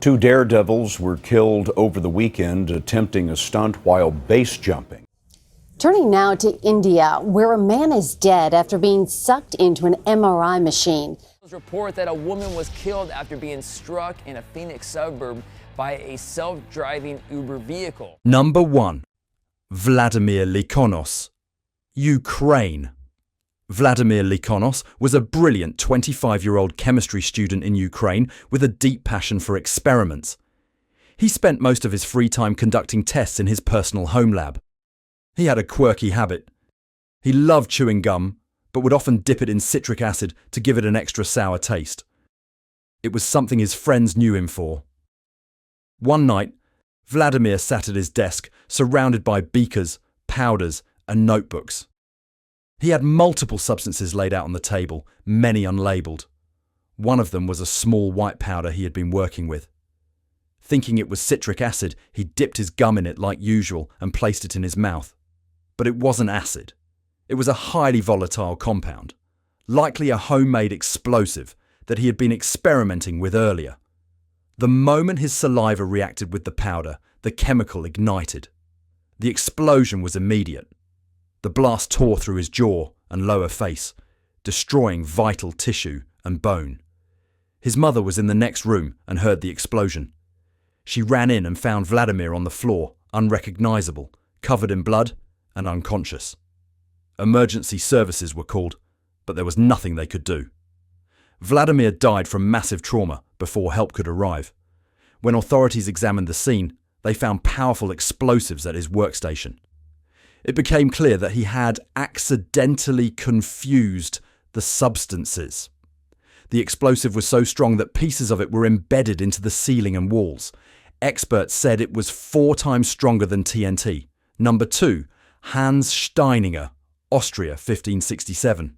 Two daredevils were killed over the weekend attempting a stunt while base jumping. Turning now to India, where a man is dead after being sucked into an MRI machine. Report that a woman was killed after being struck in a Phoenix suburb by a self-driving Uber vehicle. Number 1. Vladimir Rosoff, Ukraine. Vladimir Rosoff was a brilliant 25-year-old chemistry student in Ukraine with a deep passion for experiments. He spent most of his free time conducting tests in his personal home lab. He had a quirky habit. He loved chewing gum, but would often dip it in citric acid to give it an extra sour taste. It was something his friends knew him for. One night, Vladimir sat at his desk, surrounded by beakers, powders, and notebooks. He had multiple substances laid out on the table, many unlabeled. One of them was a small white powder he had been working with. Thinking it was citric acid, he dipped his gum in it like usual and placed it in his mouth. But it wasn't acid. It was a highly volatile compound, likely a homemade explosive that he had been experimenting with earlier. The moment his saliva reacted with the powder, the chemical ignited. The explosion was immediate. The blast tore through his jaw and lower face, destroying vital tissue and bone. His mother was in the next room and heard the explosion. She ran in and found Vladimir on the floor, unrecognizable, covered in blood and unconscious. Emergency services were called, but there was nothing they could do. Vladimir died from massive trauma before help could arrive. When authorities examined the scene, they found powerful explosives at his workstation. It became clear that he had accidentally confused the substances. The explosive was so strong that pieces of it were embedded into the ceiling and walls. Experts said it was 4 times stronger than TNT. Number 2, Hans Steininger, Austria, 1567.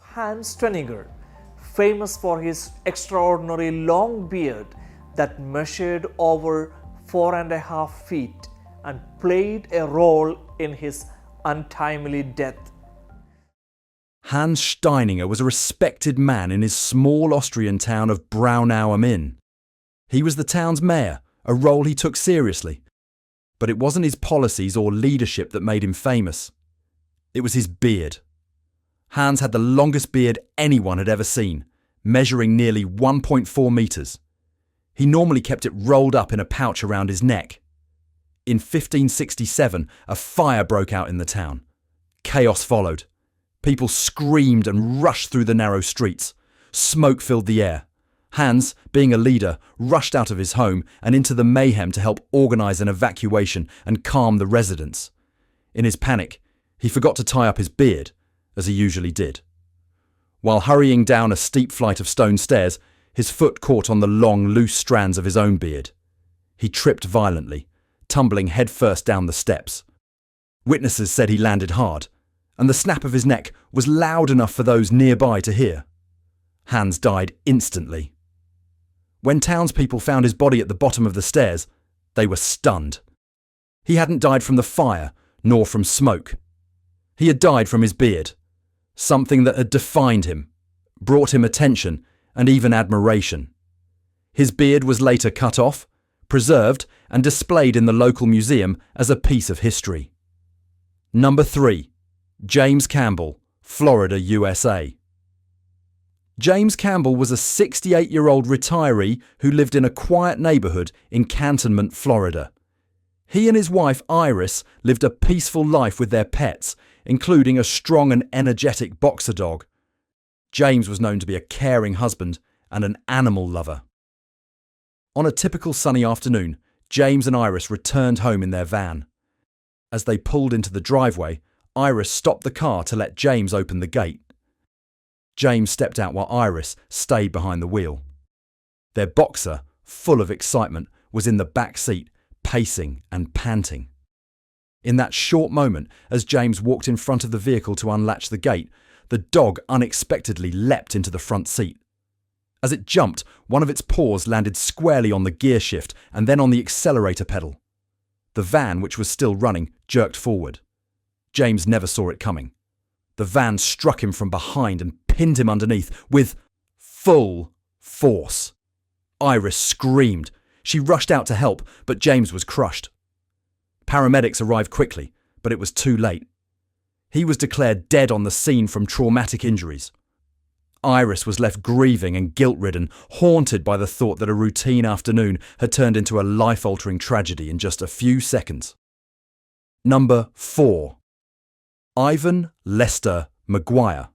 Hans Steininger, famous for his extraordinary long beard that measured over 4.5 feet and played a role in his untimely death. Hans Steininger was a respected man in his small Austrian town of Braunau am Inn. He was the town's mayor, a role he took seriously. But it wasn't his policies or leadership that made him famous. It was his beard. Hans had the longest beard anyone had ever seen, measuring nearly 1.4 meters. He normally kept it rolled up in a pouch around his neck. In 1567, a fire broke out in the town. Chaos followed. People screamed and rushed through the narrow streets. Smoke filled the air. Hans, being a leader, rushed out of his home and into the mayhem to help organise an evacuation and calm the residents. In his panic, he forgot to tie up his beard, as he usually did. While hurrying down a steep flight of stone stairs, his foot caught on the long, loose strands of his own beard. He tripped violently, tumbling headfirst down the steps. Witnesses said he landed hard, and the snap of his neck was loud enough for those nearby to hear. Hans died instantly. When townspeople found his body at the bottom of the stairs, they were stunned. He hadn't died from the fire, nor from smoke. He had died from his beard, something that had defined him, brought him attention and even admiration. His beard was later cut off, preserved and displayed in the local museum as a piece of history. Number 3. James Campbell, Florida, USA. James Campbell was a 68-year-old retiree who lived in a quiet neighborhood in Cantonment, Florida. He and his wife Iris lived a peaceful life with their pets, including a strong and energetic boxer dog. James was known to be a caring husband and an animal lover. On a typical sunny afternoon, James and Iris returned home in their van. As they pulled into the driveway, Iris stopped the car to let James open the gate. James stepped out while Iris stayed behind the wheel. Their boxer, full of excitement, was in the back seat, pacing and panting. In that short moment, as James walked in front of the vehicle to unlatch the gate, the dog unexpectedly leapt into the front seat. As it jumped, one of its paws landed squarely on the gear shift and then on the accelerator pedal. The van, which was still running, jerked forward. James never saw it coming. The van struck him from behind and pinned him underneath with full force. Iris screamed. She rushed out to help, but James was crushed. Paramedics arrived quickly, but it was too late. He was declared dead on the scene from traumatic injuries. Iris was left grieving and guilt-ridden, haunted by the thought that a routine afternoon had turned into a life-altering tragedy in just a few seconds. Number 4. Ivan Lester Maguire,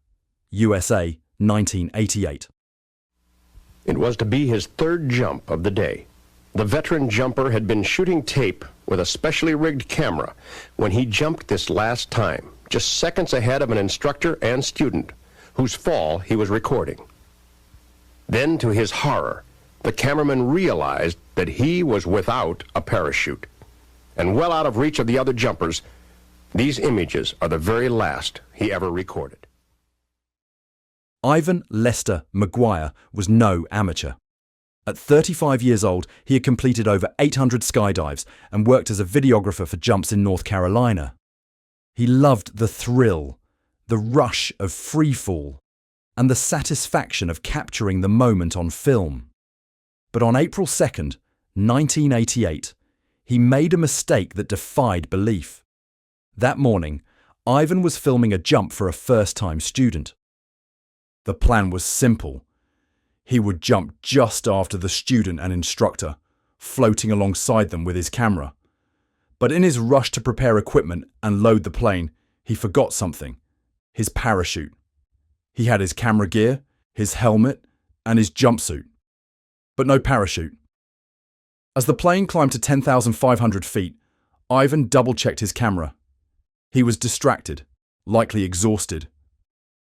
USA, 1988. It was to be his third jump of the day. The veteran jumper had been shooting tape with a specially rigged camera when he jumped this last time, just seconds ahead of an instructor and student whose fall he was recording. Then, to his horror, the cameraman realized that he was without a parachute. And well out of reach of the other jumpers, these images are the very last he ever recorded. Ivan Lester Maguire was no amateur. At 35 years old, he had completed over 800 skydives and worked as a videographer for jumps in North Carolina. He loved the thrill, the rush of free fall, and the satisfaction of capturing the moment on film. But on April 2nd, 1988, he made a mistake that defied belief. That morning, Ivan was filming a jump for a first-time student. The plan was simple. He would jump just after the student and instructor, floating alongside them with his camera. But in his rush to prepare equipment and load the plane, he forgot something: his parachute. He had his camera gear, his helmet, and his jumpsuit, but no parachute. As the plane climbed to 10,500 feet, Ivan double-checked his camera. He was distracted, likely exhausted.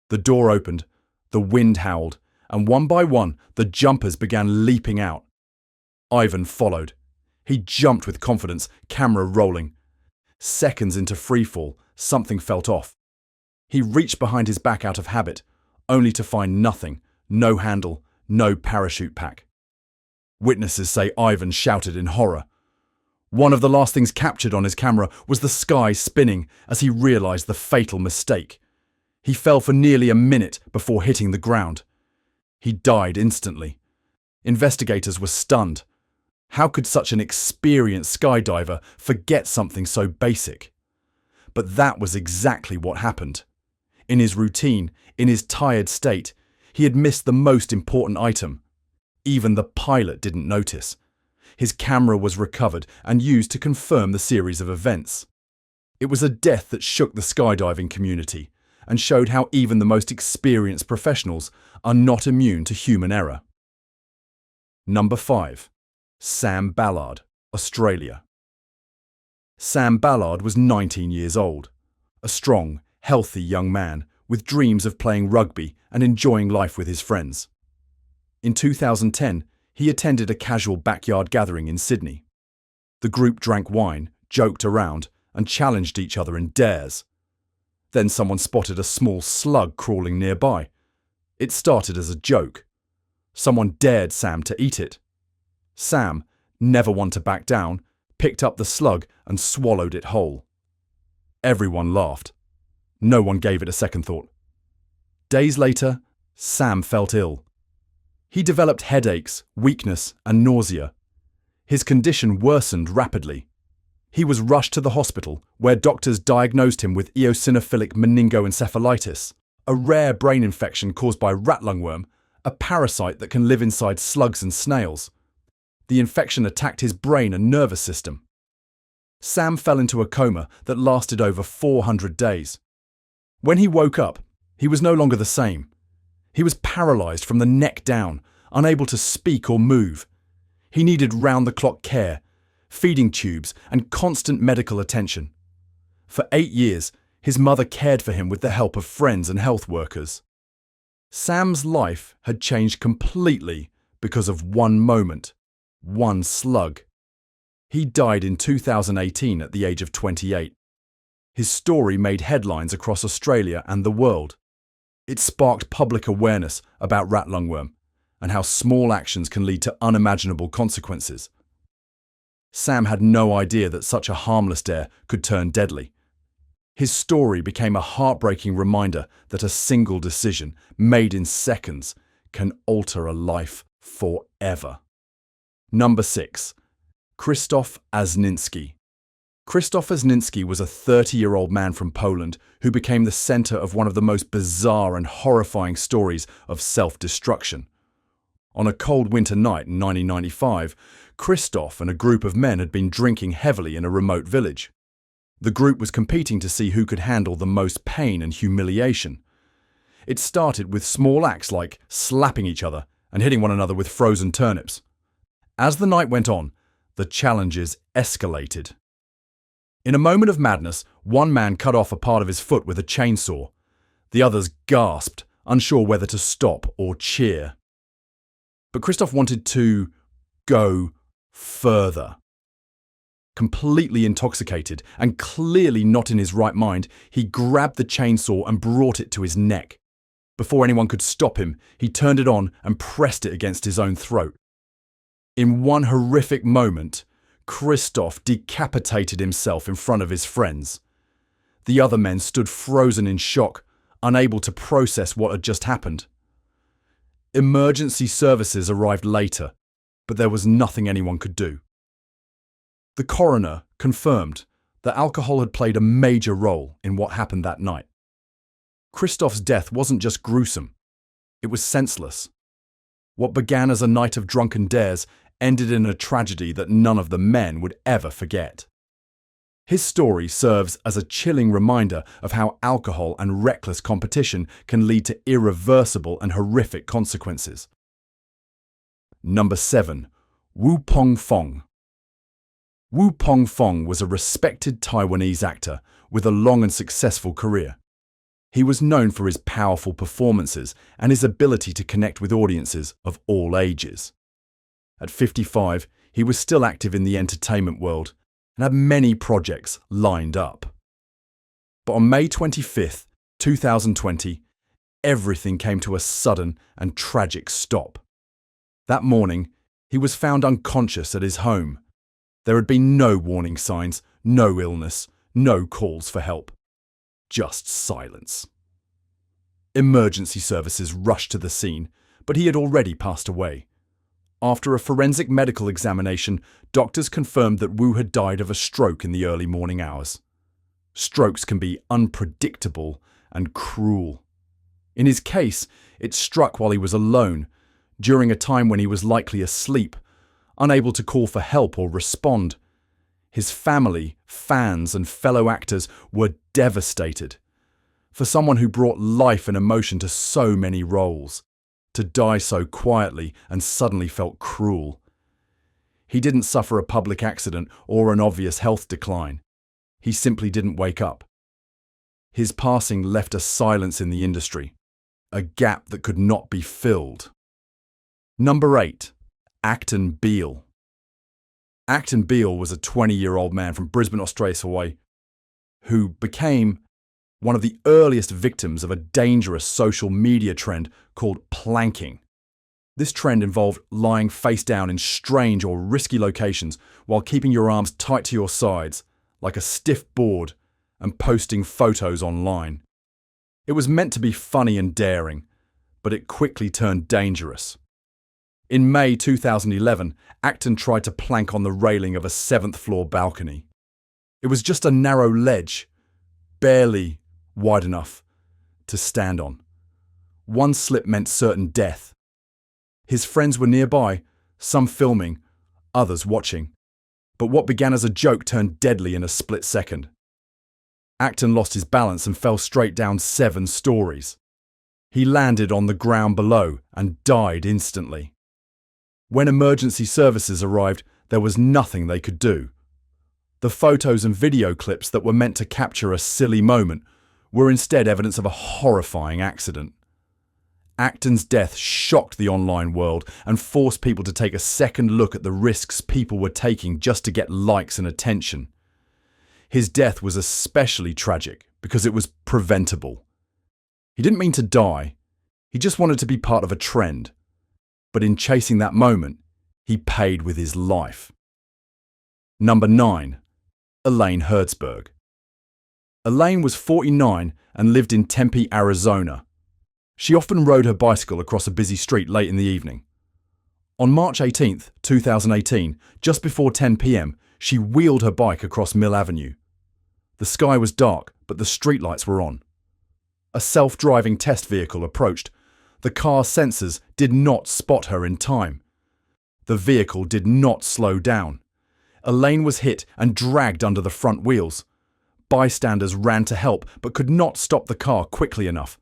The door opened, the wind howled, and one by one, the jumpers began leaping out. Ivan followed. He jumped with confidence, camera rolling. Seconds into freefall, something felt off. He reached behind his back out of habit, only to find nothing, no handle, no parachute pack. Witnesses say Ivan shouted in horror. One of the last things captured on his camera was the sky spinning as he realized the fatal mistake. He fell for nearly a minute before hitting the ground. He died instantly. Investigators were stunned. How could such an experienced skydiver forget something so basic? But that was exactly what happened. In his routine, in his tired state, he had missed the most important item. Even the pilot didn't notice. His camera was recovered and used to confirm the series of events. It was a death that shook the skydiving community and showed how even the most experienced professionals are not immune to human error. Number 5. Sam Ballard, Australia. Sam Ballard was 19 years old, a strong, healthy young man with dreams of playing rugby and enjoying life with his friends. In 2010, he attended a casual backyard gathering in Sydney. The group drank wine, joked around, and challenged each other in dares. Then someone spotted a small slug crawling nearby. It started as a joke. Someone dared Sam to eat it. Sam, never one to back down, picked up the slug and swallowed it whole. Everyone laughed. No one gave it a second thought. Days later, Sam felt ill. He developed headaches, weakness, and nausea. His condition worsened rapidly. He was rushed to the hospital, where doctors diagnosed him with eosinophilic meningoencephalitis, a rare brain infection caused by rat lungworm, a parasite that can live inside slugs and snails. The infection attacked his brain and nervous system. Sam fell into a coma that lasted over 400 days. When he woke up, he was no longer the same. He was paralyzed from the neck down, unable to speak or move. He needed round-the-clock care, feeding tubes, and constant medical attention. For 8 years, his mother cared for him with the help of friends and health workers. Sam's life had changed completely because of one moment, one slug. He died in 2018 at the age of 28. His story made headlines across Australia and the world. It sparked public awareness about rat lungworm and how small actions can lead to unimaginable consequences. Sam had no idea that such a harmless dare could turn deadly. His story became a heartbreaking reminder that a single decision, made in seconds, can alter a life forever. Number 6. Kristoff Asninski. Kristoff Asninski was a 30-year-old man from Poland who became the center of one of the most bizarre and horrifying stories of self-destruction. On a cold winter night in 1995, Kristoff and a group of men had been drinking heavily in a remote village. The group was competing to see who could handle the most pain and humiliation. It started with small acts like slapping each other and hitting one another with frozen turnips. As the night went on, the challenges escalated. In a moment of madness, one man cut off a part of his foot with a chainsaw. The others gasped, unsure whether to stop or cheer. But Kristoff wanted to go further. Completely intoxicated and clearly not in his right mind, he grabbed the chainsaw and brought it to his neck. Before anyone could stop him, he turned it on and pressed it against his own throat. In one horrific moment, Kristoff decapitated himself in front of his friends. The other men stood frozen in shock, unable to process what had just happened. Emergency services arrived later, but there was nothing anyone could do. The coroner confirmed that alcohol had played a major role in what happened that night. Kristoff's death wasn't just gruesome, it was senseless. What began as a night of drunken dares ended in a tragedy that none of the men would ever forget. His story serves as a chilling reminder of how alcohol and reckless competition can lead to irreversible and horrific consequences. Number 7. Pongfong. Pongfong was a respected Taiwanese actor with a long and successful career. He was known for his powerful performances and his ability to connect with audiences of all ages. At 55, he was still active in the entertainment world and had many projects lined up. But on May 25, 2020, everything came to a sudden and tragic stop. That morning, he was found unconscious at his home. There had been no warning signs, no illness, no calls for help. Just silence. Emergency services rushed to the scene, but he had already passed away. After a forensic medical examination, doctors confirmed that Wu had died of a stroke in the early morning hours. Strokes can be unpredictable and cruel. In his case, it struck while he was alone, during a time when he was likely asleep, unable to call for help or respond. His family, fans, and fellow actors were devastated. For someone who brought life and emotion to so many roles, to die so quietly and suddenly felt cruel. He didn't suffer a public accident or an obvious health decline. He simply didn't wake up. His passing left a silence in the industry, a gap that could not be filled. Number 8. Actton Beal. Actton Beal was a 20-year-old man from Brisbane, Australia, who became one of the earliest victims of a dangerous social media trend called planking. This trend involved lying face down in strange or risky locations while keeping your arms tight to your sides, like a stiff board, and posting photos online. It was meant to be funny and daring, but it quickly turned dangerous. In May 2011, Actton tried to plank on the railing of a 7th-floor balcony. It was just a narrow ledge, barely wide enough to stand on. One slip meant certain death. His friends were nearby, some filming, others watching. But what began as a joke turned deadly in a split second. Actton lost his balance and fell straight down 7 stories. He landed on the ground below and died instantly. When emergency services arrived, there was nothing they could do. The photos and video clips that were meant to capture a silly moment were instead evidence of a horrifying accident. Actton's death shocked the online world and forced people to take a second look at the risks people were taking just to get likes and attention. His death was especially tragic because it was preventable. He didn't mean to die, he just wanted to be part of a trend. But in chasing that moment, he paid with his life. Number 9. Elaine Herdsburg. Elaine was 49 and lived in Tempe, Arizona. She often rode her bicycle across a busy street late in the evening. On March 18, 2018, just before 10 p.m, she wheeled her bike across Mill Avenue. The sky was dark, but the streetlights were on. A self-driving test vehicle approached. The car's sensors did not spot her in time. The vehicle did not slow down. Elaine was hit and dragged under the front wheels. Bystanders ran to help but could not stop the car quickly enough.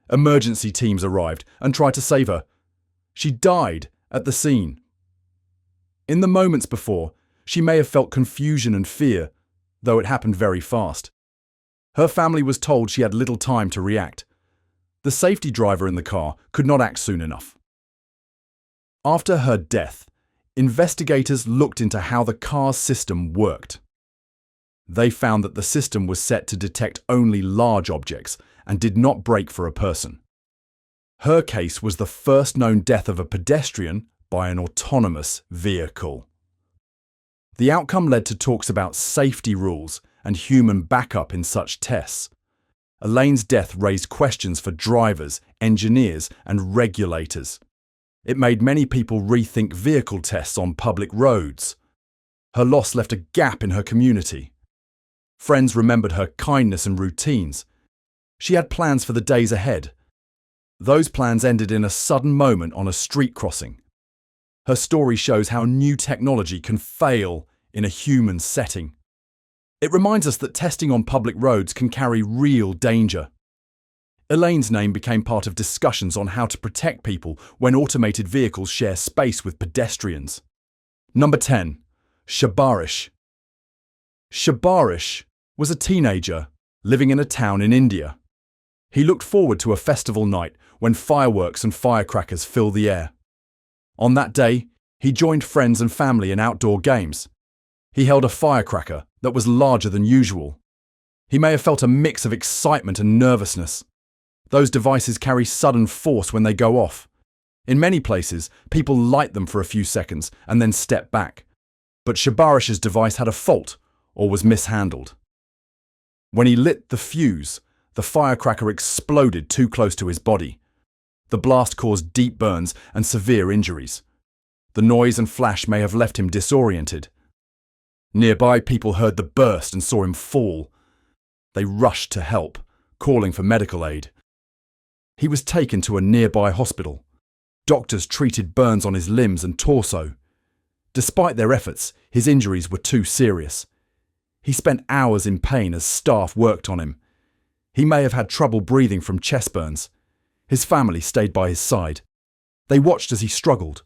Emergency teams arrived and tried to save her. She died at the scene. In the moments before, she may have felt confusion and fear, though it happened very fast. Her family was told she had little time to react. The safety driver in the car could not act soon enough. After her death, investigators looked into how the car's system worked. They found that the system was set to detect only large objects and did not brake for a person. Her case was the first known death of a pedestrian by an autonomous vehicle. The outcome led to talks about safety rules and human backup in such tests. Elaine's death raised questions for drivers, engineers, and regulators. It made many people rethink vehicle tests on public roads. Her loss left a gap in her community. Friends remembered her kindness and routines. She had plans for the days ahead. Those plans ended in a sudden moment on a street crossing. Her story shows how new technology can fail in a human setting. It reminds us that testing on public roads can carry real danger. Elaine's name became part of discussions on how to protect people when automated vehicles share space with pedestrians. Number 10. Shabbarish. Shabbarish was a teenager living in a town in India. He looked forward to a festival night when fireworks and firecrackers fill the air. On that day, he joined friends and family in outdoor games. He held a firecracker that was larger than usual. He may have felt a mix of excitement and nervousness. Those devices carry sudden force when they go off. In many places, people light them for a few seconds and then step back. But Shabbarish's device had a fault or was mishandled. When he lit the fuse, the firecracker exploded too close to his body. The blast caused deep burns and severe injuries. The noise and flash may have left him disoriented. Nearby people heard the burst and saw him fall. They rushed to help, calling for medical aid. He was taken to a nearby hospital. Doctors treated burns on his limbs and torso. Despite their efforts, his injuries were too serious. He spent hours in pain as staff worked on him. He may have had trouble breathing from chest burns. His family stayed by his side. They watched as he struggled.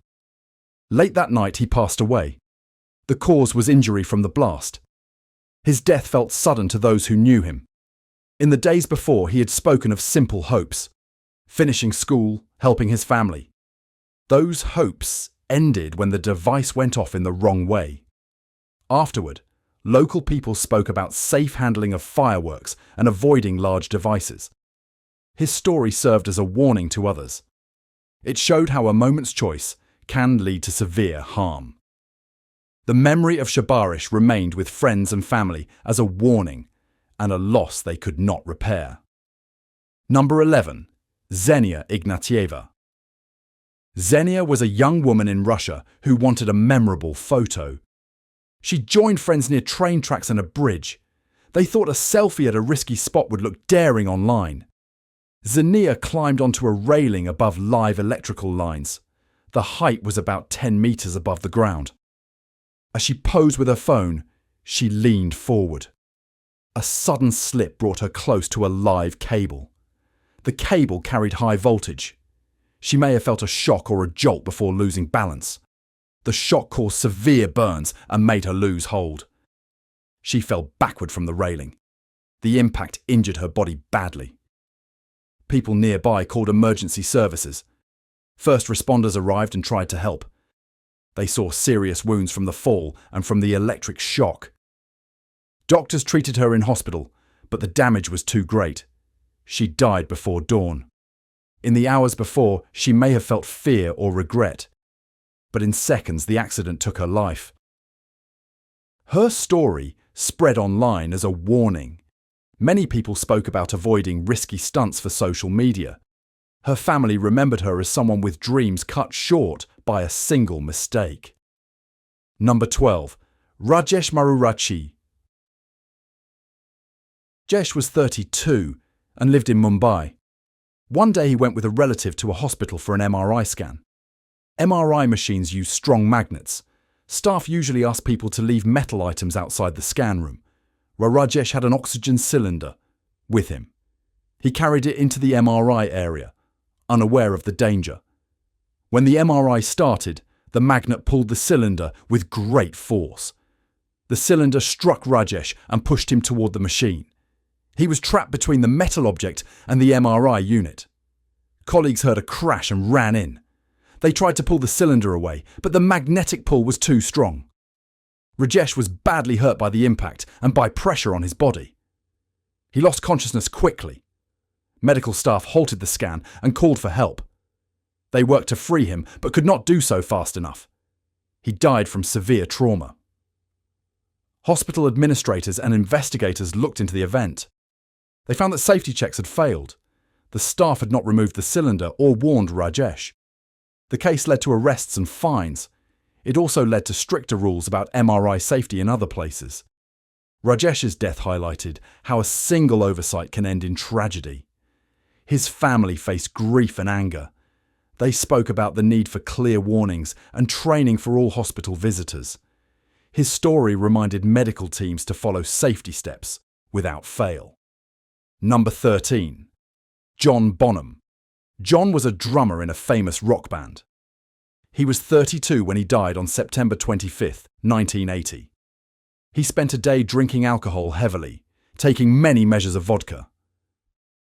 Late that night, he passed away. The cause was injury from the blast. His death felt sudden to those who knew him. In the days before, he had spoken of simple hopes: finishing school, helping his family. Those hopes ended when the device went off in the wrong way. Afterward, local people spoke about safe handling of fireworks and avoiding large devices. His story served as a warning to others. It showed how a moment's choice can lead to severe harm. The memory of Shabbarish remained with friends and family as a warning and a loss they could not repair. Number 11. Zenia Ignatva. Zenia was a young woman in Russia who wanted a memorable photo. She joined friends near train tracks and a bridge. They thought a selfie at a risky spot would look daring online. Zenia climbed onto a railing above live electrical lines. The height was about 10 meters above the ground. As she posed with her phone, she leaned forward. A sudden slip brought her close to a live cable. The cable carried high voltage. She may have felt a shock or a jolt before losing balance. The shock caused severe burns and made her lose hold. She fell backward from the railing. The impact injured her body badly. People nearby called emergency services. First responders arrived and tried to help. They saw serious wounds from the fall and from the electric shock. Doctors treated her in hospital, but the damage was too great. She died before dawn. In the hours before, she may have felt fear or regret, but in seconds the accident took her life. Her story spread online as a warning. Many people spoke about avoiding risky stunts for social media. Her family remembered her as someone with dreams cut short by a single mistake. Number 12. Rajesh Maruachi. Rajesh was 32 and lived in Mumbai. One day he went with a relative to a hospital for an MRI scan. MRI machines use strong magnets. Staff usually ask people to leave metal items outside the scan room, where Rajesh had an oxygen cylinder with him. He carried it into the MRI area, unaware of the danger. When the MRI started, the magnet pulled the cylinder with great force. The cylinder struck Rajesh and pushed him toward the machine. He was trapped between the metal object and the MRI unit. Colleagues heard a crash and ran in. They tried to pull the cylinder away, but the magnetic pull was too strong. Rajesh was badly hurt by the impact and by pressure on his body. He lost consciousness quickly. Medical staff halted the scan and called for help. They worked to free him, but could not do so fast enough. He died from severe trauma. Hospital administrators and investigators looked into the event. They found that safety checks had failed. The staff had not removed the cylinder or warned Rajesh. The case led to arrests and fines. It also led to stricter rules about MRI safety in other places. Rajesh's death highlighted how a single oversight can end in tragedy. His family faced grief and anger. They spoke about the need for clear warnings and training for all hospital visitors. His story reminded medical teams to follow safety steps without fail. Number 13. John Bonham. John was a drummer in a famous rock band. He was 32 when he died on September 25, 1980. He spent a day drinking alcohol heavily, taking many measures of vodka.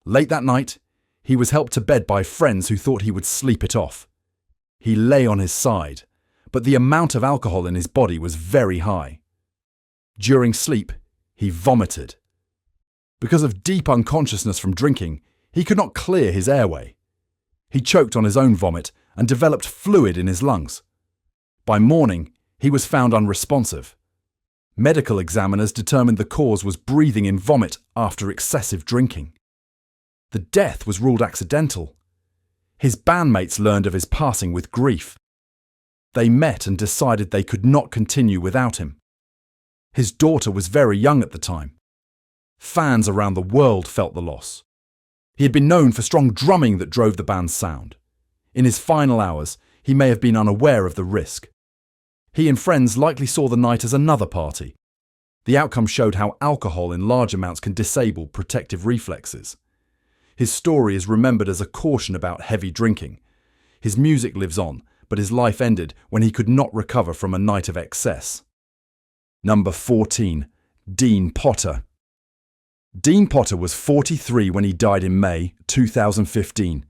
Late that night, he was helped to bed by friends who thought he would sleep it off. He lay on his side, but the amount of alcohol in his body was very high. During sleep, he vomited. Because of deep unconsciousness from drinking, he could not clear his airway. He choked on his own vomit and developed fluid in his lungs. By morning, he was found unresponsive. Medical examiners determined the cause was breathing in vomit after excessive drinking. The death was ruled accidental. His bandmates learned of his passing with grief. They met and decided they could not continue without him. His daughter was very young at the time. Fans around the world felt the loss. He had been known for strong drumming that drove the band's sound. In his final hours, he may have been unaware of the risk. He and friends likely saw the night as another party. The outcome showed how alcohol in large amounts can disable protective reflexes. His story is remembered as a caution about heavy drinking. His music lives on, but his life ended when he could not recover from a night of excess. Number 14. Dean Potter. Dean Potter was 43 when he died in May 2015.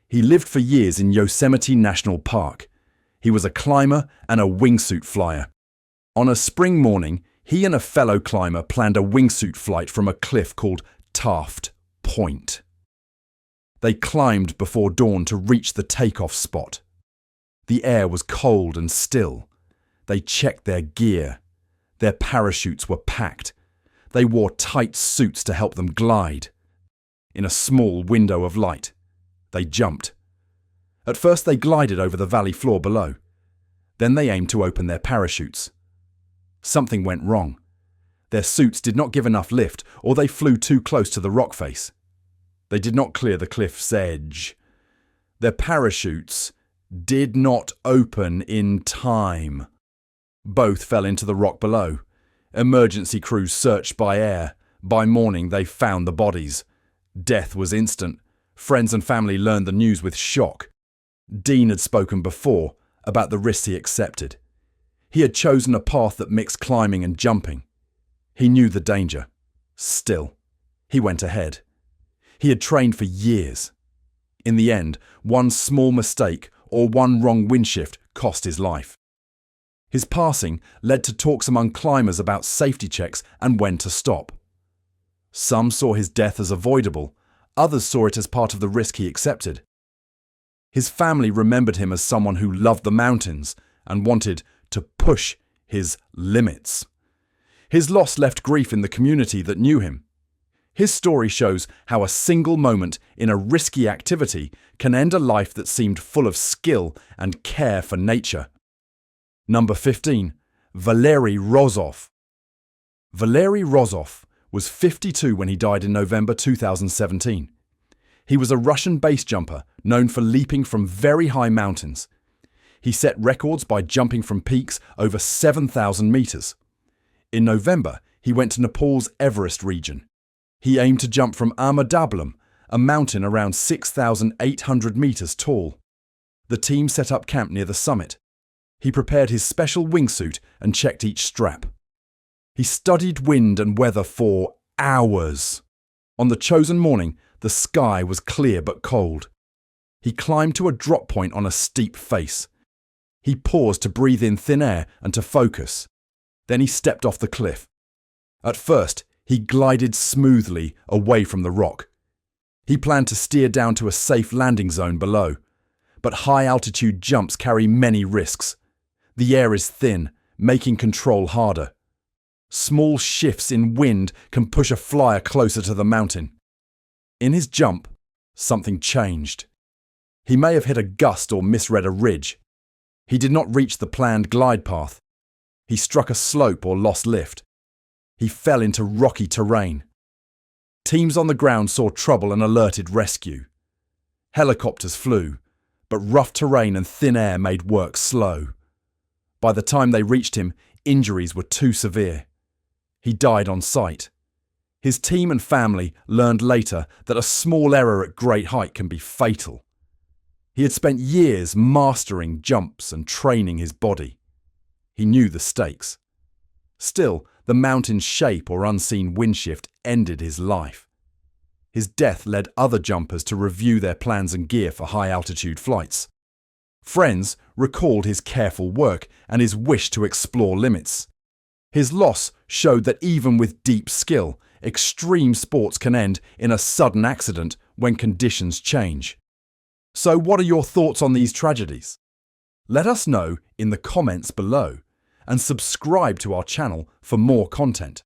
He lived for years in Yosemite National Park. He was a climber and a wingsuit flyer. On a spring morning, he and a fellow climber planned a wingsuit flight from a cliff called Taft Point. They climbed before dawn to reach the takeoff spot. The air was cold and still. They checked their gear. Their parachutes were packed. They wore tight suits to help them glide. In a small window of light, they jumped. At first they glided over the valley floor below. Then they aimed to open their parachutes. Something went wrong. Their suits did not give enough lift, or they flew too close to the rock face. They did not clear the cliff's edge. Their parachutes did not open in time. Both fell into the rock below. Emergency crews searched by air. By morning, they found the bodies. Death was instant. Friends and family learned the news with shock. Dean had spoken before about the risks he accepted. He had chosen a path that mixed climbing and jumping. He knew the danger. Still, he went ahead. He had trained for years. In the end, one small mistake or one wrong wind shift cost his life. His passing led to talks among climbers about safety checks and when to stop. Some saw his death as avoidable, others saw it as part of the risk he accepted. His family remembered him as someone who loved the mountains and wanted to push his limits. His loss left grief in the community that knew him. His story shows how a single moment in a risky activity can end a life that seemed full of skill and care for nature. Number 15. Valeri Rosoff. Valeri Rosoff was 52 when he died in November 2017. He was a Russian base jumper known for leaping from very high mountains. He set records by jumping from peaks over 7,000 meters. In November, he went to Nepal's Everest region. He aimed to jump from Armadablam, a mountain around 6,800 meters tall. The team set up camp near the summit. He prepared his special wingsuit and checked each strap. He studied wind and weather for hours. On the chosen morning, the sky was clear but cold. He climbed to a drop point on a steep face. He paused to breathe in thin air and to focus. Then he stepped off the cliff. At first, he glided smoothly away from the rock. He planned to steer down to a safe landing zone below. But high-altitude jumps carry many risks. The air is thin, making control harder. Small shifts in wind can push a flyer closer to the mountain. In his jump, something changed. He may have hit a gust or misread a ridge. He did not reach the planned glide path. He struck a slope or lost lift. He fell into rocky terrain. Teams on the ground saw trouble and alerted rescue. Helicopters flew, but rough terrain and thin air made work slow. By the time they reached him, injuries were too severe. He died on site. His team and family learned later that a small error at great height can be fatal. He had spent years mastering jumps and training his body. He knew the stakes. Still, the mountain's shape or unseen wind shift ended his life. His death led other jumpers to review their plans and gear for high-altitude flights. Friends recalled his careful work and his wish to explore limits. His loss showed that even with deep skill, extreme sports can end in a sudden accident when conditions change. So what are your thoughts on these tragedies? Let us know in the comments below and subscribe to our channel for more content.